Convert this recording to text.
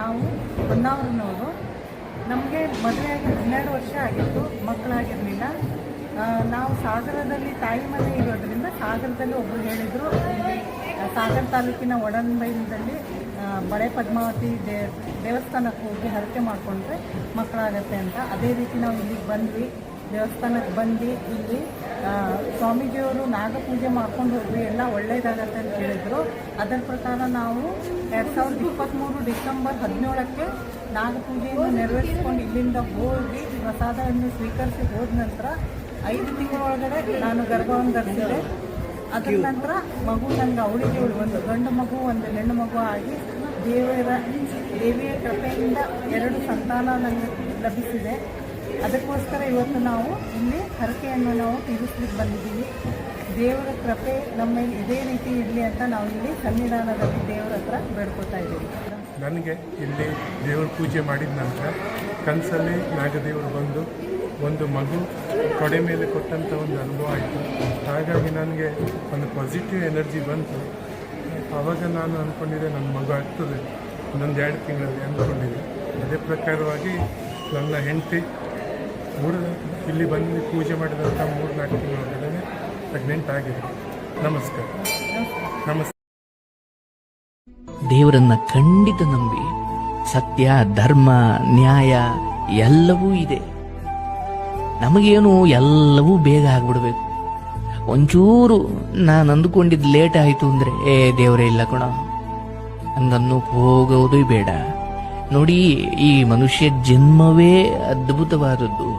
ನಾವು ಹೊನ್ನಾವರನವರು. ನಮಗೆ ಮದುವೆಯಾಗಿ 12 ವರ್ಷ ಆಗಿತ್ತು, ಮಕ್ಕಳಾಗಿರಲಿಲ್ಲ. ನಾವು ಸಾಗರದಲ್ಲಿ ತಾಯಿ ಮನೆ ಇರೋದ್ರಿಂದ ಸಾಗರದಲ್ಲಿ ಒಬ್ಬರು ಹೇಳಿದರು, ಇಲ್ಲಿ ಸಾಗರ ತಾಲೂಕಿನ ಒಡನ್ಬೈಲದಲ್ಲಿ ಬಳೆ ಪದ್ಮಾವತಿ ದೇವಸ್ಥಾನಕ್ಕೆ ಹೋಗಿ ಹರಕೆ ಮಾಡಿಕೊಂಡ್ರೆ ಮಕ್ಕಳಾಗತ್ತೆ ಅಂತ. ಅದೇ ರೀತಿ ನಾವು ಇಲ್ಲಿಗೆ ಬಂದ್ವಿ. ದೇವಸ್ಥಾನಕ್ಕೆ ಬಂದು ಇಲ್ಲಿ ಸ್ವಾಮೀಜಿಯವರು ನಾಗಪೂಜೆ ಮಾಡ್ಕೊಂಡು ಹೋದ್ವಿ, ಎಲ್ಲ ಒಳ್ಳೆಯದಾಗತ್ತೆ ಅಂತ ಹೇಳಿದರು. ಅದರ ಪ್ರಕಾರ ನಾವು 2023 ಡಿಸೆಂಬರ್ 17ಕ್ಕೆ ನಾಗಪೂಜೆಯನ್ನು ನೆರವೇರಿಸ್ಕೊಂಡು ಇಲ್ಲಿಂದ ಹೋಗಿ ಪ್ರಸಾದವನ್ನು ಸ್ವೀಕರಿಸಿ ಹೋದ ನಂತರ 5 ತಿಂಗಳೊಳಗಡೆ ನಾನು ಗರ್ಭವನ್ನು ಧರಿಸಿದೆ. ಅದರ ನಂತರ ಮಗು ನನಗೆ ಅವಳಿಗೆ ಒಂದು ಗಂಡು ಮಗು ಒಂದು ಹೆಣ್ಣು ಮಗು ಆಗಿ ದೇವಿಯ ಕೃಪೆಯಿಂದ 2 ಸಂತಾನ ನನಗೆ ಲಭಿಸಿದೆ. ಅದಕ್ಕೋಸ್ಕರ ಇವತ್ತು ನಾವು ಇಲ್ಲಿ ಹರಕೆಯನ್ನು ನಾವು ತೀರಿಸ್ಲಿಕ್ಕೆ ಬಂದಿದ್ದೀವಿ. ದೇವರ ಕೃಪೆ ನಮ್ಮ ಮೇಲೆ ಇದೇ ರೀತಿ ಇರಲಿ ಅಂತ ನಾವು ಇಲ್ಲಿ ಸನ್ನಿಧಾನದಲ್ಲಿ ದೇವರ ಹತ್ರ ಬೇಡ್ಕೊತಾ ಇದ್ದೀವಿ. ನನಗೆ ಇಲ್ಲಿ ದೇವರ ಪೂಜೆ ಮಾಡಿದ ನಂತರ ಕನಸಲ್ಲಿ ನಾಗದೇವರು ಬಂದು ಒಂದು ಮಗು ತೊಡೆ ಮೇಲೆ ಕೊಟ್ಟಂಥ ಒಂದು ಅನುಭವ ಆಯಿತು. ಹಾಗಾಗಿ ನನಗೆ ಒಂದು ಪಾಸಿಟಿವ್ ಎನರ್ಜಿ ಬಂತು. ಆವಾಗ ನಾನು ಅಂದ್ಕೊಂಡಿದ್ದೆ ನನ್ನ ಮಗು ಆಗ್ತದೆ ಇನ್ನೊಂದು 2 ತಿಂಗಳಲ್ಲಿ ಅಂದ್ಕೊಂಡಿದ್ದೆ. ಅದೇ ಪ್ರಕಾರವಾಗಿ ನನ್ನ ಹೆಂಡತಿ ಇಲ್ಲಿ ಬಂದು ಪೂಜೆ ಮಾಡಿದಂಥ 3-4 ತಿಂಗಳೊಳಗಡೆ ಪ್ರೆಗ್ನೆಂಟ್ ಆಗಿದೆ. ನಮಸ್ಕಾರ. ದೇವರನ್ನ ಖಂಡಿತ ನಂಬಿ, ಸತ್ಯ, ಧರ್ಮ, ನ್ಯಾಯ ಎಲ್ಲವೂ ಇದೆ. ನಮಗೇನು ಎಲ್ಲವೂ ಬೇಗ ಆಗ್ಬಿಡ್ಬೇಕು. ಒಂಚೂರು ನಾನು ಅಂದುಕೊಂಡಿದ್ದು ಲೇಟ್ ಆಯಿತು ಅಂದರೆ ದೇವರೇ ಇಲ್ಲ ಕಣ ಹಂಗನ್ನು ಹೋಗೋದು ಬೇಡ. ನೋಡಿ, ಈ ಮನುಷ್ಯ ಜನ್ಮವೇ ಅದ್ಭುತವಾದದ್ದು.